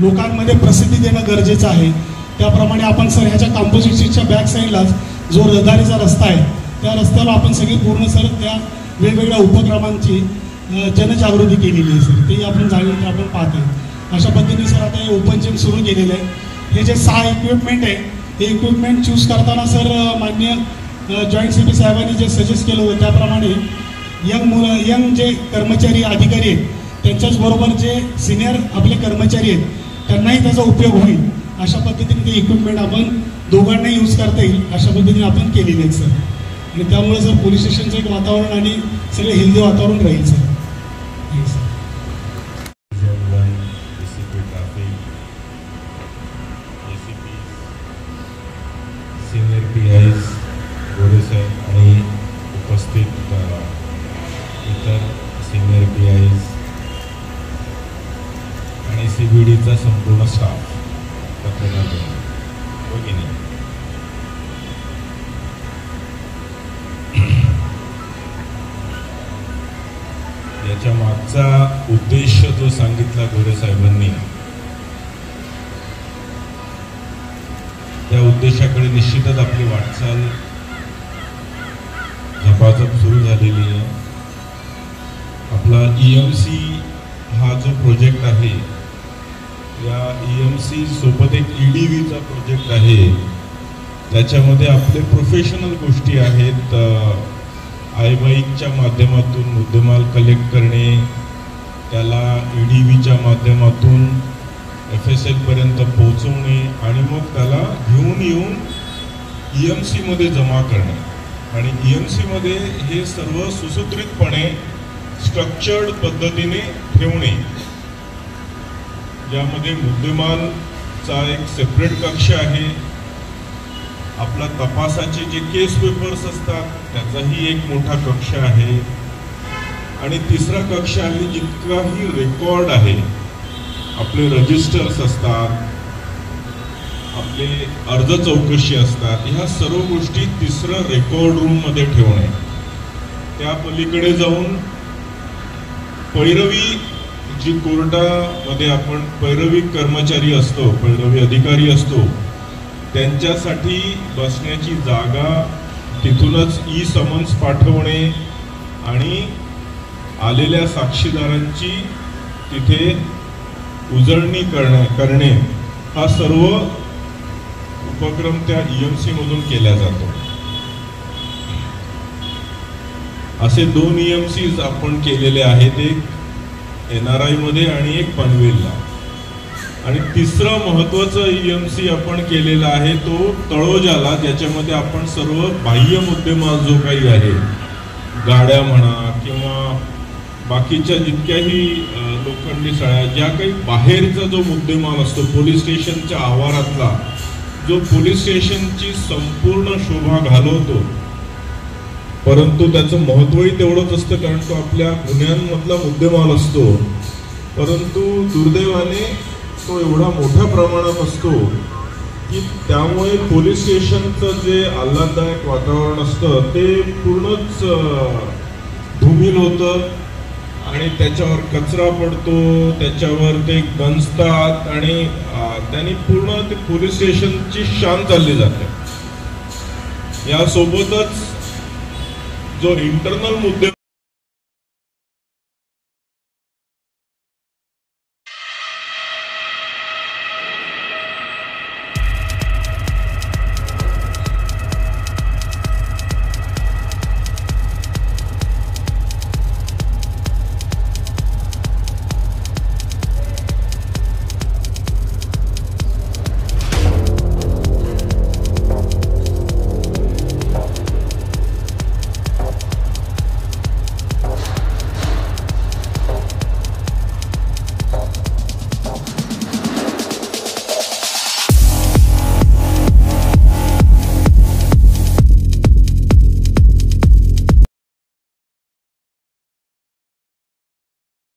लोकांमध्ये प्रसिद्धी देणं गरजेचं आहे। त्याप्रमाणे आपण सर ह्याच्या कंपोजिट सीटच्या बॅक साईडलाच जो रहदारीचा रस्ता आहे त्या रस्त्यावर आपण सगळी पूर्ण सर त्या वेगवेगळ्या उपक्रमांची जनजागृती केलेली आहे सर, ते आपण जाणून आपण पाहतोय। अशा पद्धतीने सर आता हे ओपन जिम सुरू केलेलं आहे। हे जे 6 इक्विपमेंट आहे हे इक्विपमेंट चूज करताना सर माननीय जॉईंट सीपी साहेबांनी जे सजेस्ट केलं होतं त्याप्रमाणे यंग जे कर्मचारी अधिकारी आहेत त्यांच्याचबरोबर जे सिनियर आपले कर्मचारी आहेत त्यांनाही त्याचा उपयोग होईल अशा पद्धतीने ते इक्विपमेंट आपण दोघांनाही यूज करता येईल अशा पद्धतीने आपण केलेले आहेत सर। आणि त्यामुळे सर पोलीस स्टेशनचं एक वातावरण आणि सगळे हेल्दी वातावरण राहील सर। सीनियर PIs गोरे साहेब आणि उपस्थित इतर सीनियर PIs आणि CBDचा संपूर्ण स्टाफ पत्रकार की नाही। याच्या मागचा उद्देश जो सांगितला गोरे साहेबांनी त्या उद्देशाकडे निश्चितच आपली वाटचाल झपाझप सुरू झालेली आहे। आपला EMC हा जो प्रोजेक्ट आहे या EMC सोबत एक EDVचा प्रोजेक्ट आहे त्याच्यामध्ये आपले प्रोफेशनल गोष्टी आहेत। iBikeच्या माध्यमातून मुद्देमाल कलेक्ट करणे, त्याला EDVच्या माध्यमातून FSL पर्यंत पोहोचवणे आणि मग त्याला घेऊन येऊन EMC मध्ये जमा करणे आणि EMC मध्ये हे सर्व सुसूत्रितपणे स्ट्रक्चर्ड पद्धतीने ठेवणे। यामध्ये मुद्देमालचा एक सेपरेट कक्ष आहे, आपला तपासाचे जे केस पेपर्स असतात त्याचाही एक मोठा कक्ष आहे आणि तिसरा कक्ष आहे जितकाही रेकॉर्ड आहे, आपले रजिस्टर्स असतात, आपले अर्ज चौकशी असतात, ह्या सर्व गोष्टी तिसरं रेकॉर्ड रूम मध्ये ठेवणे। त्या पलीकडे जाऊन पैरवी जी कोर्टामध्ये आपण पैरवी कर्मचारी असतो, पैरवी अधिकारी असतो त्यांच्यासाठी बसण्याची जागा, तिथूनच समन्स पाठवणे आणि आलेल्या साक्षीदारांची तिथे उजळणी करणे हा सर्व उपक्रम त्या EMC मधून केला जातो। असे 2 EMCs आपण केलेले आहेत, एक NRI मध्ये आणि एक पनवेलला। आणि तिसरं महत्वाचं EMC आपण केलेला आहे तो तळोजाला, ज्याच्यामध्ये आपण सर्व बाह्य मुद्देमाल जो काही आहे, गाड्या म्हणा किंवा बाकीच्या जितक्याही लोखंडी सळ्या, ज्या काही बाहेरचा जो मुद्देमाल असतो पोलीस स्टेशनच्या आवारातला, जो पोलीस स्टेशनची संपूर्ण शोभा घालवतो, परंतु त्याचं महत्वही तेवढंच असतं कारण तो आपल्या गुन्ह्यांमधला मुद्देमाल असतो, परंतु दुर्दैवाने तो एवढा मोठ्या प्रमाणात असतो की त्यामुळे पोलीस स्टेशनचं जे आल्हाददायक वातावरण असतं ते पूर्णच धूमिल होतं आणि त्याच्यावर कचरा पडतो, त्याच्यावर ते गंजतात आणि त्यांनी पूर्ण ते पोलीस स्टेशनची शान चालली जाते। यासोबतच जो इंटरनल मुद्दे